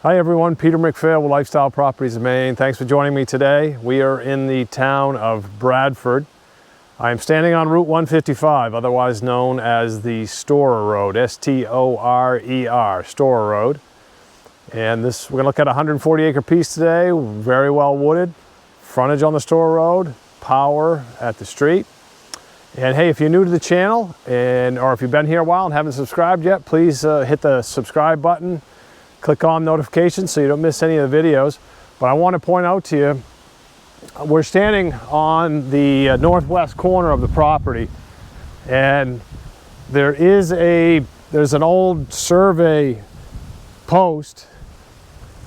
Hi everyone, Peter McPhail with Lifestyle Properties of Maine. Thanks for joining me today. We are in the town of Bradford. I am standing on Route 155, otherwise known as the Storer Road, S-T-O-R-E-R, Storer Road. And we're going to look at a 140 acre piece today, very well wooded, frontage on the Storer Road, power at the street. And hey, if you're new to the channel, or if you've been here a while and haven't subscribed yet, please hit the subscribe button. Click on notifications so you don't miss any of the videos. But I want to point out to you, we're standing on the northwest corner of the property, and there's an old survey post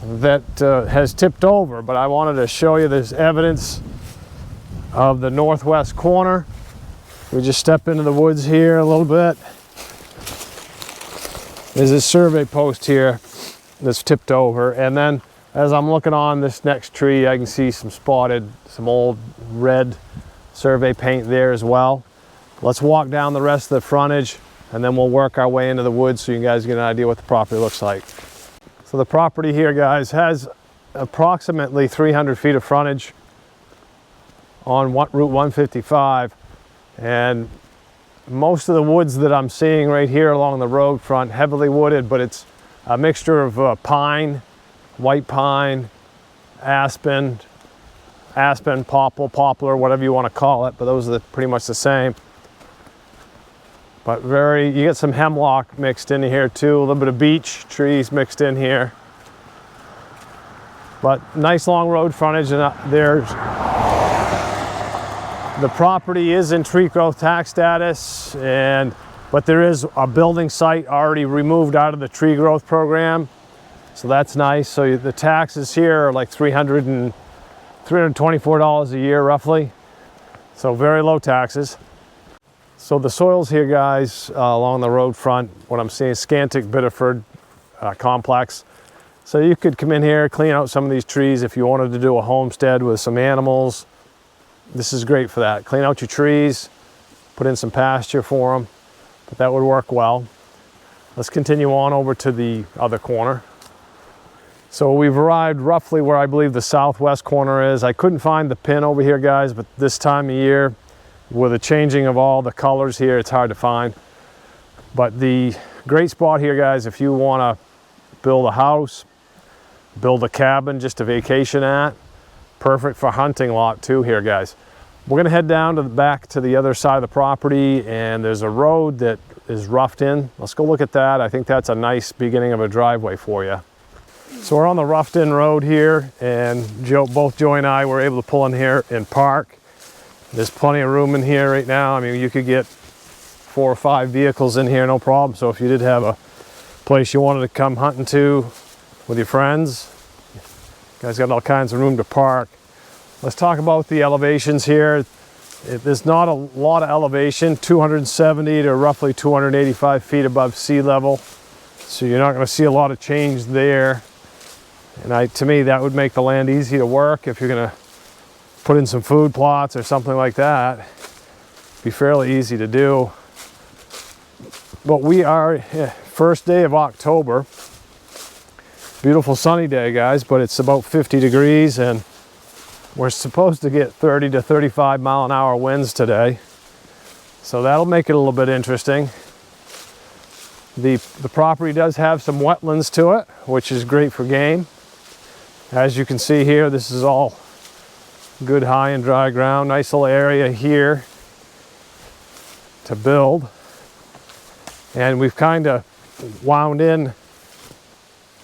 that has tipped over, but I wanted to show you this evidence of the northwest corner. We just step into the woods here a little bit. There's a survey post here that's tipped over, and then as I'm looking on this next tree, I can see some old red survey paint there as well. Let's walk down the rest of the frontage, and then we'll work our way into the woods so you guys get an idea what the property looks like. So the property here, guys, has approximately 300 feet of frontage on Route 155, and most of the woods that I'm seeing right here along the road front, heavily wooded, but it's a mixture of pine, white pine, aspen, poplar, whatever you want to call it, but those are pretty much the same. But you get some hemlock mixed in here too, a little bit of beech trees mixed in here. But nice long road frontage, and the property is in tree growth tax status, but there is a building site already removed out of the tree growth program. So that's nice. So the taxes here are like $324 a year roughly. So very low taxes. So the soils here, guys, along the road front, what I'm seeing is Scantic Biddeford complex. So you could come in here, clean out some of these trees if you wanted to do a homestead with some animals. This is great for that. Clean out your trees, put in some pasture for them. But that would work well. Let's continue on over to the other corner. So we've arrived roughly where I believe the southwest corner is. I couldn't find the pin over here, guys, but this time of year, with the changing of all the colors here, it's hard to find. But the great spot here, guys, if you want to build a house, build a cabin just to vacation at, perfect for hunting lot too here, guys. We're going to head down to the back to the other side of the property, and there's a road that is roughed in. Let's go look at that. I think that's a nice beginning of a driveway for you. So we're on the roughed in road here, and both Joey and I were able to pull in here and park. There's plenty of room in here right now. I mean, you could get 4 or 5 vehicles in here, no problem. So if you did have a place you wanted to come hunting to with your friends, you guys got all kinds of room to park. Let's talk about the elevations here. There's not a lot of elevation, 270 to roughly 285 feet above sea level. So you're not going to see a lot of change there. And to me, that would make the land easy to work if you're going to put in some food plots or something like that. It'd be fairly easy to do. But we are first day of October. Beautiful sunny day, guys, but it's about 50 degrees, and we're supposed to get 30 to 35 mile an hour winds today. So that'll make it a little bit interesting. The property does have some wetlands to it, which is great for game. As you can see here, this is all good high and dry ground. Nice little area here to build. And we've kind of wound in,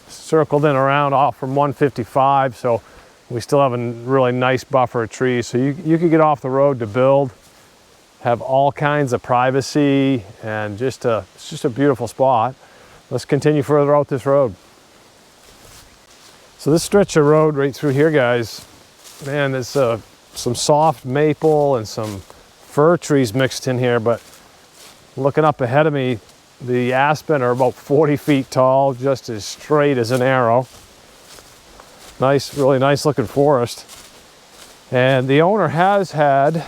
circled in around off from 155, so we still have a really nice buffer of trees. So you could get off the road to build, have all kinds of privacy, and it's just a beautiful spot. Let's continue further out this road. So this stretch of road right through here, guys, man, there's some soft maple and some fir trees mixed in here, but looking up ahead of me, the aspen are about 40 feet tall, just as straight as an arrow. Nice, really nice looking forest. And the owner has had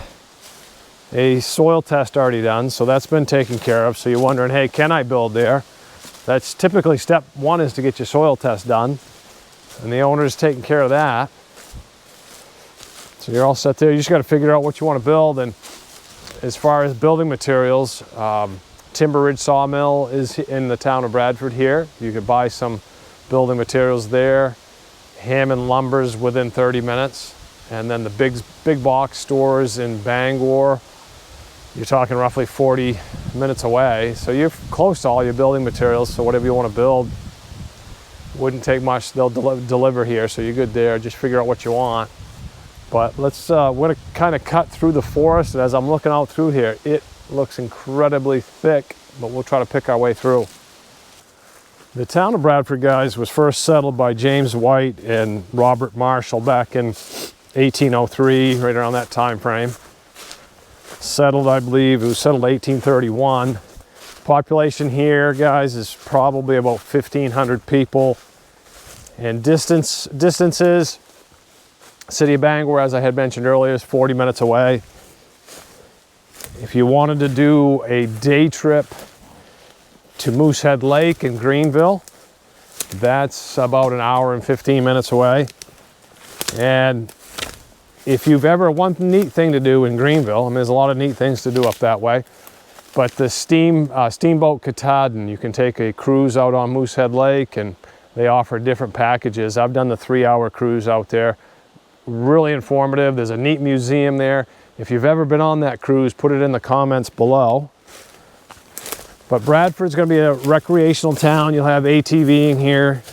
a soil test already done, so that's been taken care of. So you're wondering, hey, can I build there? That's typically step one, is to get your soil test done. and the owner's taking care of that. So you're all set there. You just got to figure out what you want to build. And as far as building materials, Timber Ridge Sawmill is in the town of Bradford here. You could buy some building materials there. Hammond Lumber's within 30 minutes. And then the big box stores in Bangor, you're talking roughly 40 minutes away. So you're close to all your building materials. So whatever you want to build, wouldn't take much. They'll deliver here. So you're good there. Just figure out what you want. But let's, we're gonna kind of cut through the forest. And as I'm looking out through here, it looks incredibly thick, but we'll try to pick our way through. The town of Bradford, guys, was first settled by James White and Robert Marshall back in 1803, right around that time frame. Settled, I believe, it was settled 1831. Population here, guys, is probably about 1,500 people. And distances, City of Bangor, as I had mentioned earlier, is 40 minutes away. If you wanted to do a day trip to Moosehead Lake in Greenville, that's about an hour and 15 minutes away. And if you've ever, one neat thing to do in Greenville, I mean, there's a lot of neat things to do up that way, but the steamboat Katahdin, you can take a cruise out on Moosehead Lake, and they offer different packages. I've done the 3-hour cruise out there. Really informative. There's a neat museum there. If you've ever been on that cruise, put it in the comments below. But Bradford's going to be a recreational town. You'll have ATVing here,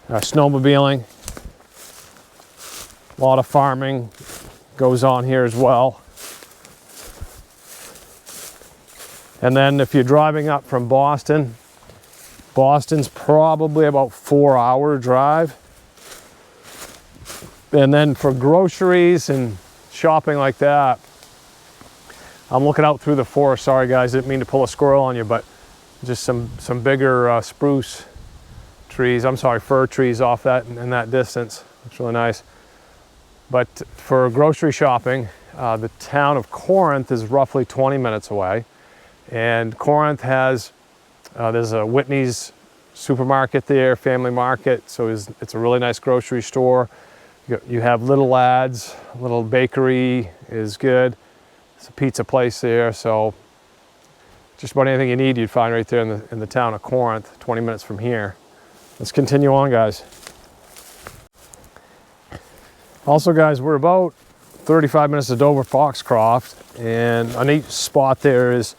snowmobiling. A lot of farming goes on here as well. And then if you're driving up from Boston, Boston's probably about 4-hour drive. And then for groceries and shopping like that, I'm looking out through the forest. Sorry guys, didn't mean to pull a squirrel on you, but just some bigger spruce trees, I'm sorry, fir trees off that in that distance. It's really nice. But for grocery shopping, the town of Corinth is roughly 20 minutes away. And Corinth has, there's a Whitney's supermarket there, family market, so it's a really nice grocery store. You have Little Lads, little bakery is good. It's a pizza place there, so just about anything you need you'd find right there in the town of Corinth, 20 minutes from here. Let's continue on, guys. Also, guys, we're about 35 minutes to Dover Foxcroft, and a neat spot there is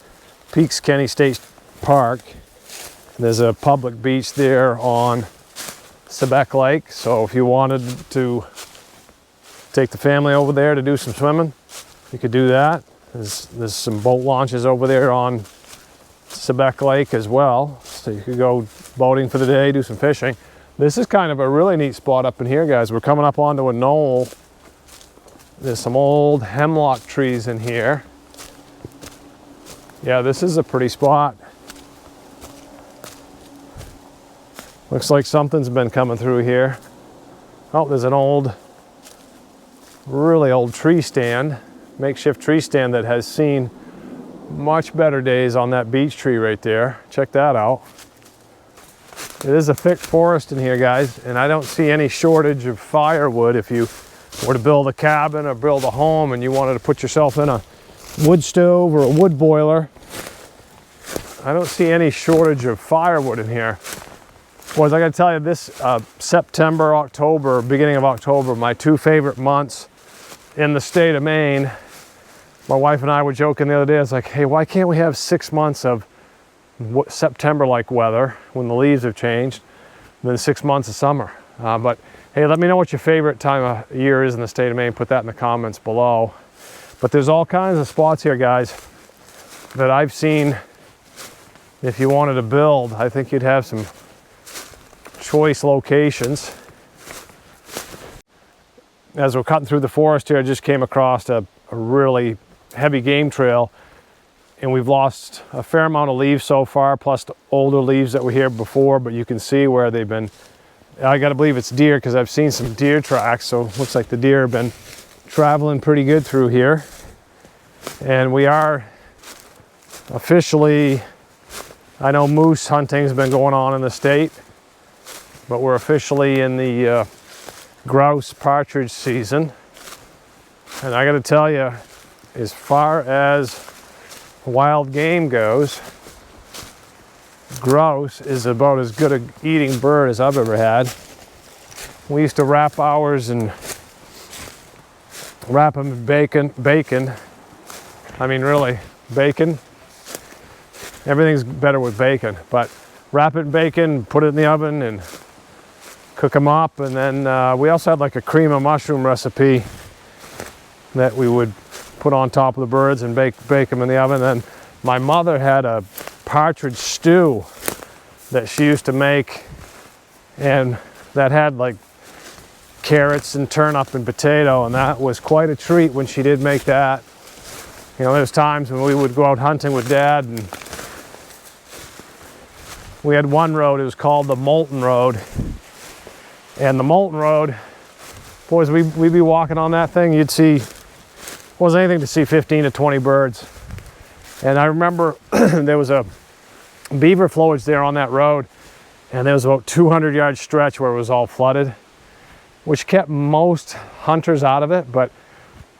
Peaks Kenny State Park. There's a public beach there on Sebec Lake, so if you wanted to take the family over there to do some swimming, you could do that. There's some boat launches over there on Sebec Lake as well, so you could go boating for the day, do some fishing. This is kind of a really neat spot up in here, guys. We're coming up onto a knoll. There's some old hemlock trees in here. Yeah, this is a pretty spot. Looks like something's been coming through here. Oh, there's an old, really old tree stand, makeshift tree stand that has seen much better days on that beech tree right there. Check that out. It is a thick forest in here, guys, and I don't see any shortage of firewood. If you were to build a cabin or build a home and you wanted to put yourself in a wood stove or a wood boiler, I don't see any shortage of firewood in here. Boys, I gotta tell you, this September, October, beginning of October, my two favorite months in the state of Maine. My wife and I were joking the other day. I was like, hey, why can't we have 6 months of September-like weather when the leaves have changed, and then 6 months of summer? But hey, let me know what your favorite time of year is in the state of Maine. Put that in the comments below. But there's all kinds of spots here, guys, that I've seen. If you wanted to build, I think you'd have some choice locations. As we're cutting through the forest here, I just came across a really heavy game trail, and we've lost a fair amount of leaves so far, plus the older leaves that were here before, but you can see where they've been. I gotta believe it's deer, because I've seen some deer tracks, so it looks like the deer have been traveling pretty good through here. And we are officially, I know moose hunting's been going on in the state, but we're officially in the grouse partridge season. And I got to tell you, as far as wild game goes, grouse is about as good an eating bird as I've ever had. We used to wrap ours and wrap them in bacon. I mean, really, bacon. Everything's better with bacon, but wrap it in bacon, put it in the oven and cook them up. And then we also had like a cream of mushroom recipe that we would put on top of the birds and bake them in the oven. Then my mother had a partridge stew that she used to make, and that had like carrots and turnip and potato, and that was quite a treat when she did make that. You know, there's times when we would go out hunting with Dad, and we had one road, it was called the Molten Road. And the Molten Road, boys, we'd be walking on that thing, you'd see, wasn't anything to see 15 to 20 birds. And I remember there was a beaver flowage there on that road, and there was about 200-yard stretch where it was all flooded, which kept most hunters out of it. But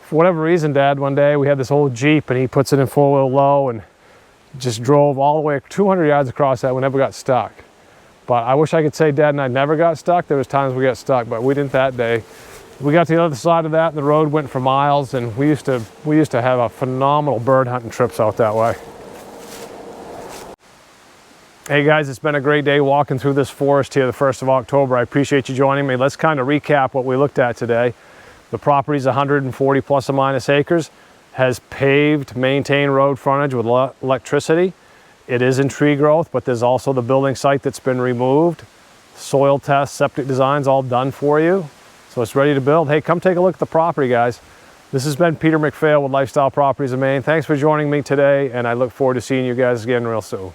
for whatever reason, Dad, one day we had this old Jeep and he puts it in four-wheel low and just drove all the way 200 yards across that. We never got stuck. But I wish I could say Dad and I never got stuck. There was times we got stuck, but we didn't that day. We got to the other side of that and the road went for miles, and we used to have a phenomenal bird hunting trips out that way. Hey guys, it's been a great day walking through this forest here the 1st of October. I appreciate you joining me. Let's kind of recap what we looked at today. The property's 140 plus or minus acres, has paved, maintained road frontage with electricity. It is in tree growth, but there's also the building site that's been removed. Soil tests, septic designs, all done for you. So it's ready to build. Hey, come take a look at the property, guys. This has been Peter McPhail with Lifestyle Properties of Maine. Thanks for joining me today, and I look forward to seeing you guys again real soon.